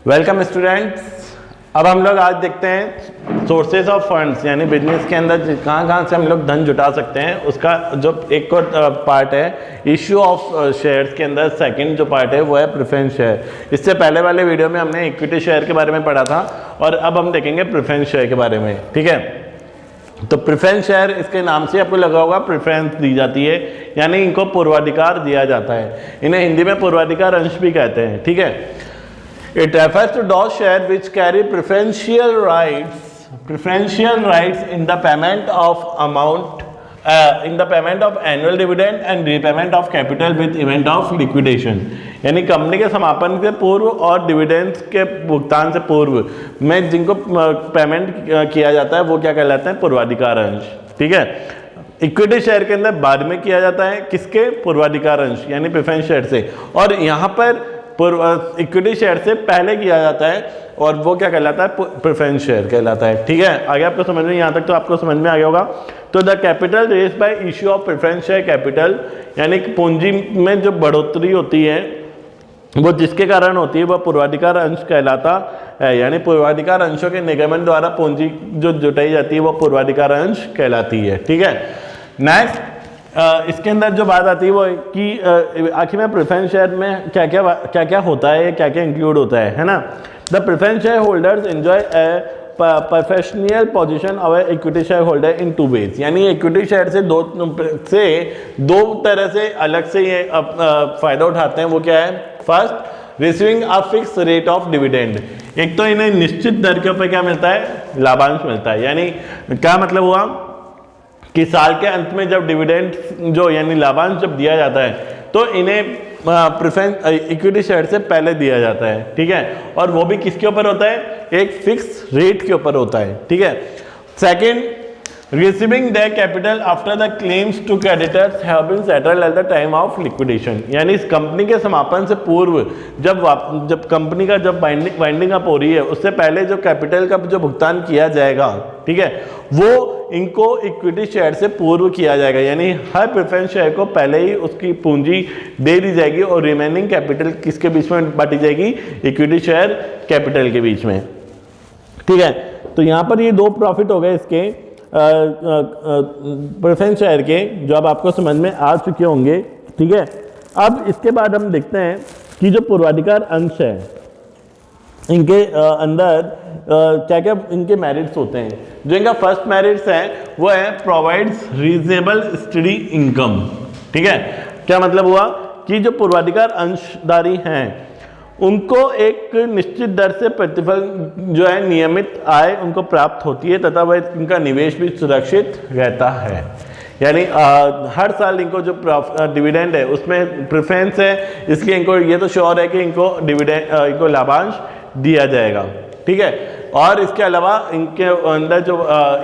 Welcome students. अब हम लोग आज देखते हैं सोर्सेज ऑफ फंड्स, यानी बिजनेस के अंदर कहाँ कहाँ से हम लोग धन जुटा सकते हैं। उसका जो एक और पार्ट है इश्यू ऑफ शेयर्स के अंदर, सेकंड जो पार्ट है वो है प्रेफरेंस शेयर। इससे पहले वाले वीडियो में हमने इक्विटी शेयर के बारे में पढ़ा था और अब हम देखेंगे प्रेफरेंस शेयर के बारे में। ठीक है, तो प्रेफरेंस शेयर इसके नाम से आपको लगा होगा प्रेफरेंस दी जाती है, यानी इनको पूर्वाधिकार दिया जाता है। इन्हें हिंदी में पूर्वाधिकार अंश भी कहते हैं। ठीक है, it refers to those shares which carry preferential rights in the payment of annual dividend and repayment of capital with event of liquidation। यानी कंपनी के समापन से पूर्व और डिविडेंड्स के भुगतान से पूर्व में जिनको पेमेंट किया जाता है वो क्या कहलाते हैं? पूर्वाधिकार अंश। ठीक है, इक्विटी शेयर के अंदर बाद में किया जाता है, किसके? पूर्वाधिकार अंश यानी प्रेफरेंस शेयर से, और यहाँ पर इक्विटी शेयर से पहले किया जाता है और वो क्या कहलाता है? प्रेफरेंस शेयर कहलाता है। ठीक है, आगे आपको समझ में, यहाँ तक तो आपको समझ में आ गया होगा। तो the capital raise by issue of preference share capital, यानी पूंजी में जो बढ़ोतरी होती है वो जिसके कारण होती है वह पूर्वाधिकार अंश कहलाता है। यानी पूर्वाधिकार अंशों के निगमन द्वारा पूंजी जो जुटाई जाती है वो पूर्वाधिकार अंश कहलाती है। ठीक है, नेक्स्ट इसके अंदर जो बात आती है वो कि आखिर में प्रेफरेंस शेयर में क्या क्या होता है, क्या क्या इंक्लूड होता है ना। The preference share holders enjoy professional position of equity share holder in two ways, यानी इक्विटी शेयर से दो तरह से अलग से ये फायदा उठाते हैं। वो क्या है? First, receiving a fix rate of dividend. एक तो इन्हें निश्चित दर के ऊपर क्या मिलता है? लाभांश मिलता है। यानी क्या मतलब हुआ कि साल के अंत में जब डिविडेंड जो यानी लाभांश जब दिया जाता है तो इन्हें प्रेफरेंस इक्विटी शेयर से पहले दिया जाता है। ठीक है, और वो भी किसके ऊपर होता है? एक फिक्स रेट के ऊपर होता है। ठीक है, second, receiving the capital after the claims to creditors have been settled at the time of liquidation, यानी इस कंपनी के समापन से पूर्व जब कंपनी का जब वाइंडिंग अप हो रही है उससे पहले जो कैपिटल का जो भुगतान किया जाएगा, ठीक है, वो इनको इक्विटी शेयर से पूर्व किया जाएगा। यानी हर प्रेफरेंस शेयर को पहले ही उसकी पूंजी दे दी जाएगी और रिमेनिंग कैपिटल किसके बीच में बांटी जाएगी? इक्विटी शेयर कैपिटल के बीच में। ठीक है, तो यहाँ पर ये दो प्रॉफिट हो गए इसके प्रेफरेंस शेयर के, जो अब आपको समझ में आ चुके होंगे। ठीक है, अब इसके बाद हम देखते हैं कि जो पूर्वाधिकार अंश है इनके अंदर क्या क्या इनके मेरिट्स होते हैं। जो इनका फर्स्ट मेरिट्स है वो है प्रोवाइड्स रीजनेबल स्टडी इनकम। ठीक है, क्या मतलब हुआ कि जो पूर्वाधिकार अंशधारी हैं उनको एक निश्चित दर से प्रतिफल जो है नियमित आय उनको प्राप्त होती है तथा वह इनका निवेश भी सुरक्षित रहता है। यानी हर साल इनको जो डिविडेंड है उसमें प्रेफरेंस है, इसलिए इनको ये तो श्योर है कि इनको डिविडेंड इनको लाभांश दिया जाएगा। ठीक है, और इसके अलावा इनके अंदर जो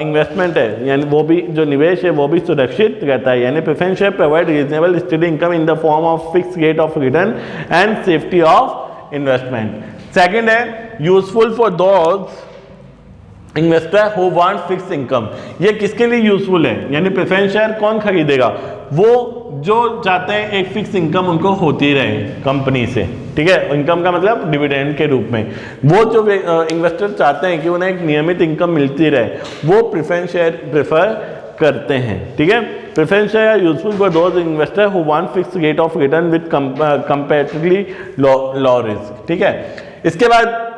इन्वेस्टमेंट है यानी वो भी जो निवेश है वो भी सुरक्षित रहता है। यानी preference share provide reasonable steady income in the form of fix rate of return and safety of investment. Second है useful for those investor who want fix income. ये किसके लिए यूजफुल है? यानी प्रेफरेंस शेयर कौन खरीदेगा? वो जो चाहते हैं एक फिक्स इनकम उनको होती रहे कंपनी से। ठीक है, इनकम का मतलब डिविडेंड के रूप में। वो जो इन्वेस्टर चाहते हैं कि उन्हें एक नियमित इनकम मिलती रहे, वो प्रेफरेंस शेयर प्रेफर करते हैं। ठीक है, preference share useful for those investor who want fix rate of return with comparatively low risk. ठीक है, इसके बाद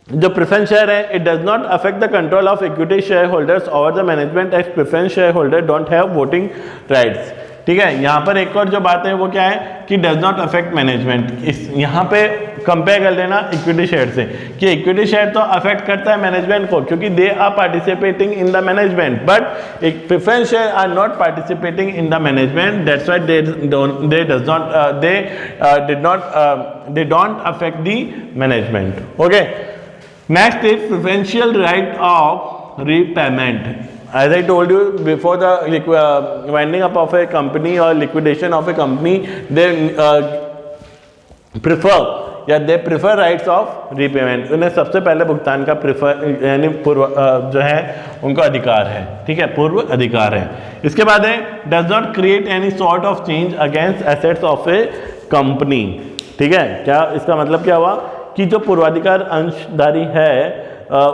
जो प्रेफरेंस शेयर है it does not affect the control of equity share holders over the management as preference share holder don't have voting rights. ठीक है, यहाँ पर एक और जो बात है वो क्या है कि डज नॉट अफेक्ट मैनेजमेंट। इस यहाँ पे कंपेयर कर लेना इक्विटी शेयर से कि इक्विटी शेयर तो अफेक्ट करता है मैनेजमेंट को क्योंकि they are participating in the management, but एक preference share are not participating in the management, that's why they don't affect the management. Okay, next is preferential right of repayment. As I told you before, the winding up of a company or liquidation of a company, they prefer rights of repayment. उन्हें सबसे पहले भुगतान का prefer यानी पूर्व जो है उनको अधिकार है। ठीक है, पूर्व अधिकार है। इसके बाद है does not create any sort of change against assets of a company। ठीक है, क्या इसका मतलब क्या हुआ कि जो पूर्वाधिकार अंशधारी है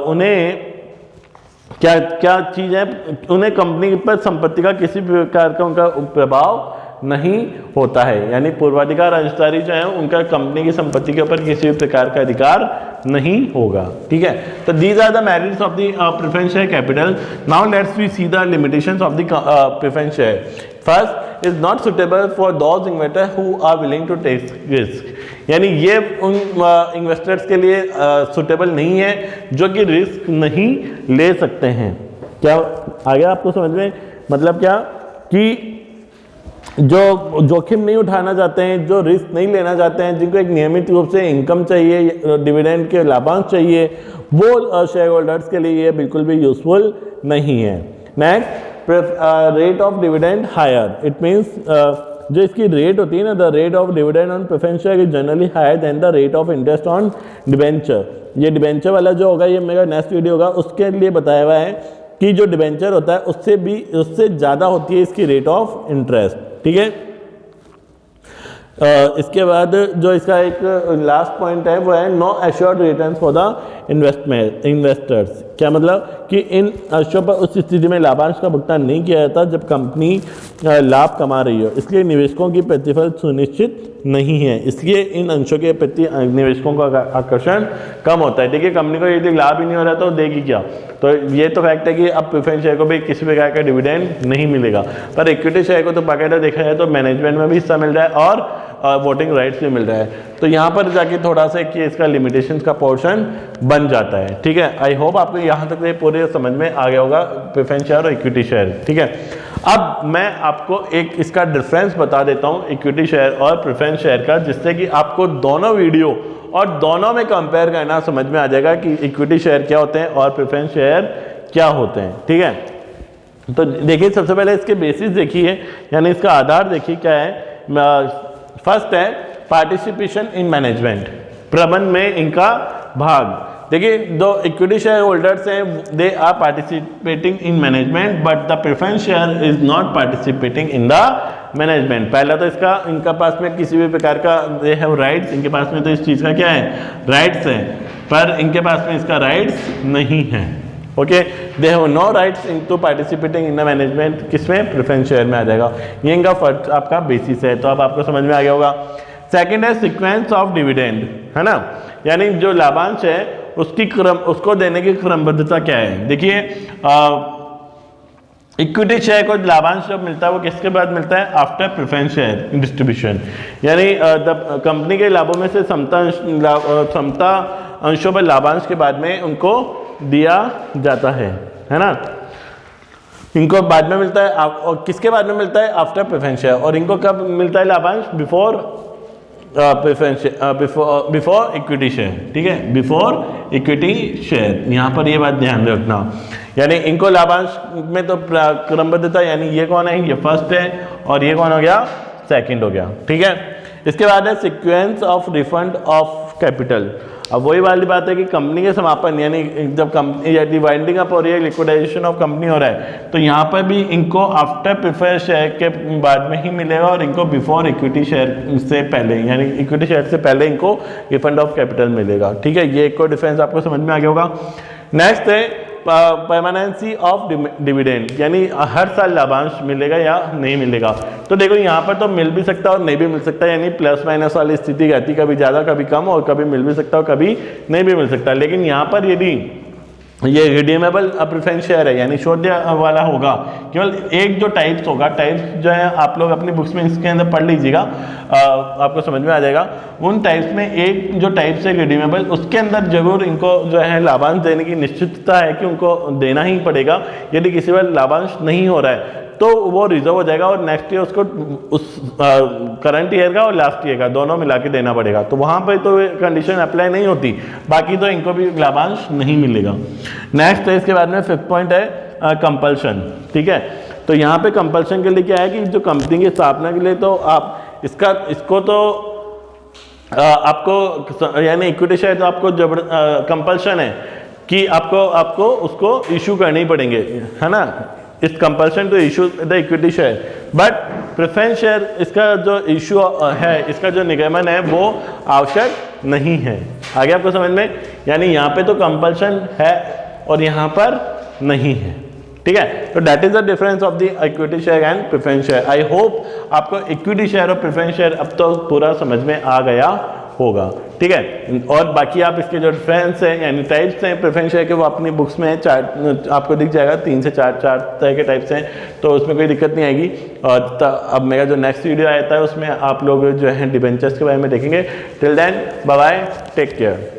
उन्हें क्या क्या चीज़ है, उन्हें कंपनी पर संपत्ति का किसी प्रकार का उनका प्रभाव नहीं होता है। यानी पूर्वाधिकार अंशधारी जो है उनका कंपनी की संपत्ति के ऊपर किसी भी प्रकार का अधिकार नहीं होगा। ठीक है, तो these are the merits of the preference share capital. Now let's we see the limitations of the preference share. First, is not suitable for those investor who are willing to take risk. यानी ये उन investors के लिए suitable नहीं है जो कि risk नहीं ले सकते हैं। क्या आ गया आपको समझ में? मतलब क्या कि जो जोखिम नहीं उठाना चाहते हैं, जो रिस्क नहीं लेना चाहते हैं, जिनको एक नियमित रूप से इनकम चाहिए, डिविडेंड के लाभांश चाहिए, वो शेयर होल्डर्स के लिए ये बिल्कुल भी यूजफुल नहीं है। Next, rate of dividend higher. It means जो इसकी रेट होती है ना, the rate of dividend on preference share is generally higher than the rate of interest on debenture. ये डिबेंचर वाला जो होगा, ये मेरा नेक्स्ट वीडियो होगा, उसके लिए बताया हुआ है कि जो डिबेंचर होता है उससे ज़्यादा होती है इसकी रेट ऑफ इंटरेस्ट। ठीक है, इसके बाद जो इसका एक लास्ट पॉइंट है वो है no assured returns for the investors. क्या मतलब कि इन अंशों पर उस स्थिति में लाभांश का भुगतान नहीं किया जाता जब कंपनी लाभ कमा रही हो, इसलिए निवेशकों की प्रतिफल सुनिश्चित नहीं है, इसलिए इन अंशों के प्रति निवेशकों का आकर्षण कम होता है। देखिए, कंपनी को यदि लाभ ही नहीं हो रहा तो देगी क्या? तो ये तो फैक्ट है कि अब प्रेफरेंस शेयर को भी किसी प्रकार का डिविडेंड नहीं मिलेगा, पर इक्विटी शेयर को तो बाकायदा देखा जाए तो मैनेजमेंट में भी हिस्सा मिल रहा है और वोटिंग राइट्स भी मिल रहा है। तो यहाँ पर जाके थोड़ा सा कि इसका लिमिटेशंस का पोर्शन बन जाता है। ठीक है, आई होप आपको यहाँ तक ये पूरे समझ में आ गया होगा प्रेफरेंस शेयर और इक्विटी शेयर। ठीक है, अब मैं आपको एक इसका डिफरेंस बता देता हूँ इक्विटी शेयर और प्रेफरेंस शेयर का, जिससे कि आपको दोनों वीडियो और दोनों में कंपेयर करना समझ में आ जाएगा कि इक्विटी शेयर क्या होते हैं और प्रेफरेंस शेयर क्या होते हैं। ठीक है, तो देखिए, सबसे पहले इसके बेसिस देखिए, यानी इसका आधार देखिए क्या है। फर्स्ट है पार्टिसिपेशन इन मैनेजमेंट, प्रबंधन में इनका भाग। देखिए, दो इक्विटी शेयर होल्डर्स हैं, they are participating in management but the preference share is not participating in the management. पहला तो इसका इनका पास में किसी भी प्रकार का दे हैव राइट्स, इनके पास में तो इस चीज़ का क्या है, राइट्स है, पर इनके पास में इसका राइट्स नहीं है। Okay, they have no rights in to participating in the management, किसमें? प्रेफरेंस शेयर में आ जाएगा। ये इनका फर्स्ट आपका बेसिस है, तो अब आपको समझ में आ गया होगा। सेकंड है सीक्वेंस ऑफ डिविडेंड, है ना, यानी जो लाभांश है उसको देने की क्रमबद्धता क्या है। देखिए, इक्विटी शेयर को लाभांश जब मिलता है वो किसके बाद मिलता है? आफ्टर प्रेफरेंस शेयर डिस्ट्रीब्यूशन, यानी कंपनी के लाभों में से समता अंशों पर लाभांश के बाद में उनको दिया जाता है ना। इनको बाद में मिलता है, और किसके बाद में मिलता है? After preference share. और इनको कब मिलता है लाभांश? Before preference, before equity share. ठीक है, बिफोर इक्विटी शेयर, यहाँ पर ये बात ध्यान रखना। यानी इनको लाभांश में तो क्रमबद्धता, यानी ये कौन है? ये फर्स्ट है, और ये कौन हो गया? सेकंड हो गया। ठीक है, इसके बाद है sequence of refund of capital. अब वही वाली बात है कि कंपनी के समापन, यानी जब कंपनी यदि वाइंडिंग अप हो रही है, लिक्विडेशन ऑफ कंपनी हो रहा है, तो यहाँ पर भी इनको आफ्टर प्रेफरेंस शेयर के बाद में ही मिलेगा, और इनको बिफोर इक्विटी शेयर से पहले, यानी इक्विटी शेयर से पहले इनको रिफंड ऑफ कैपिटल मिलेगा। ठीक है, ये एक को डिफरेंस आपको समझ में आ गया होगा। नेक्स्ट है परमानेंसी ऑफ डिविडेंड, यानी हर साल लाभांश मिलेगा या नहीं मिलेगा। तो देखो, यहाँ पर तो मिल भी सकता है और नहीं भी मिल सकता, यानी प्लस माइनस वाली स्थिति रहती, कभी ज़्यादा कभी कम, और कभी मिल भी सकता है और कभी नहीं भी मिल सकता। लेकिन यहाँ पर यदि ये रिडीमेबल प्रेफरेंस शेयर है, यानी शोध्य वाला होगा, केवल एक जो टाइप्स होगा, टाइप्स जो है आप लोग अपनी बुक्स में इसके अंदर पढ़ लीजिएगा, आपको समझ में आ जाएगा। उन टाइप्स में एक जो टाइप्स है रिडीमेबल, उसके अंदर जरूर इनको जो है लाभांश देने की निश्चितता है कि उनको देना ही पड़ेगा। यदि किसी बार लाभांश नहीं हो रहा है तो वो रिजर्व हो जाएगा, और नेक्स्ट ईयर उसको उस करंट ईयर का और लास्ट ईयर का दोनों मिला के देना पड़ेगा। तो वहाँ पर तो कंडीशन अप्लाई नहीं होती, बाकी तो इनको भी लाभांश नहीं मिलेगा। नेक्स्ट है, इसके बाद में फिफ्थ पॉइंट है कंपल्शन। ठीक है, तो यहाँ पे कंपल्शन के लिए क्या है कि जो कंपनी की स्थापना के लिए तो आप इसको तो आपको, यानी इक्विटी शेयर तो आपको कंपल्शन है कि आपको उसको इशू करने ही पड़ेंगे, है ना। इस compulsion to issue the equity share, but preference share इसका जो इशू है, इसका जो निगमन है वो आवश्यक नहीं है। आ गया आपको समझ में? यानी यहाँ पे तो कंपल्शन है और यहाँ पर नहीं है, ठीक है। तो that is the difference of the equity share and preference share. I hope आपको इक्विटी शेयर और प्रेफरेंस शेयर अब तो पूरा समझ में आ गया होगा, ठीक है। और बाकी आप इसके जो डिफरेंस है यानी टाइप्स हैं प्रेफरेंस शेयर के, वो अपनी बुक्स में चार्ट आपको दिख जाएगा, 3 से 4 तरह के टाइप्स हैं, तो उसमें कोई दिक्कत नहीं आएगी। और अब मेरा जो नेक्स्ट वीडियो आता है उसमें आप लोग जो है डिबेंचर्स के बारे में देखेंगे। Till then bye bye, take care.